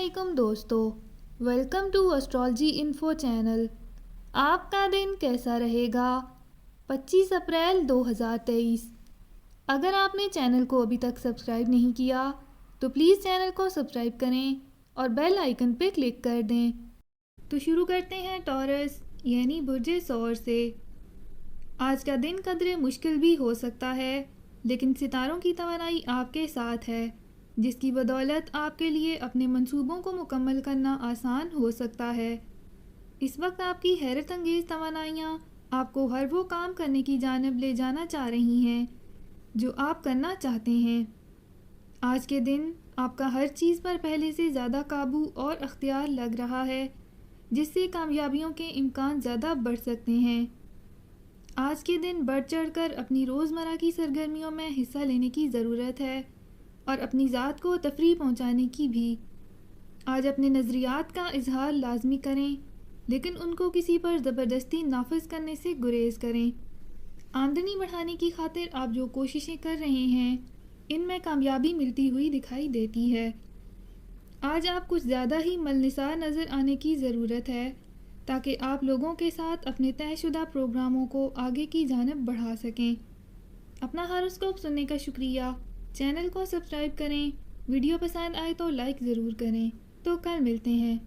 علیکم دوستو، welcome to astrology info channel. آپ کا دن کیسا رہے گا؟ 25 اپریل 2023۔ اگر آپ نے چینل کو ابھی تک سبسکرائب نہیں کیا تو پلیز چینل کو سبسکرائب کریں اور بیل آئیکن پہ کلک کر دیں۔ تو شروع کرتے ہیں ٹورس یعنی برج ثور سے۔ آج کا دن قدرے مشکل بھی ہو سکتا ہے، لیکن ستاروں کی توانائی آپ کے ساتھ ہے، جس کی بدولت آپ کے لیے اپنے منصوبوں کو مکمل کرنا آسان ہو سکتا ہے۔ اس وقت آپ کی حیرت انگیز توانائیاں آپ کو ہر وہ کام کرنے کی جانب لے جانا چاہ رہی ہیں جو آپ کرنا چاہتے ہیں۔ آج کے دن آپ کا ہر چیز پر پہلے سے زیادہ قابو اور اختیار لگ رہا ہے، جس سے کامیابیوں کے امکان زیادہ بڑھ سکتے ہیں۔ آج کے دن بڑھ چڑھ کر اپنی روزمرہ کی سرگرمیوں میں حصہ لینے کی ضرورت ہے اور اپنی ذات کو تفریح پہنچانے کی بھی۔ آج اپنے نظریات کا اظہار لازمی کریں، لیکن ان کو کسی پر زبردستی نافذ کرنے سے گریز کریں۔ آمدنی بڑھانے کی خاطر آپ جو کوششیں کر رہے ہیں، ان میں کامیابی ملتی ہوئی دکھائی دیتی ہے۔ آج آپ کچھ زیادہ ہی ملنسار نظر آنے کی ضرورت ہے تاکہ آپ لوگوں کے ساتھ اپنے طے شدہ پروگراموں کو آگے کی جانب بڑھا سکیں۔ اپنا ہاروسکوپ سننے کا شکریہ۔ چینل کو سبسکرائب کریں، ویڈیو پسند آئے تو لائک ضرور کریں۔ تو کل ملتے ہیں۔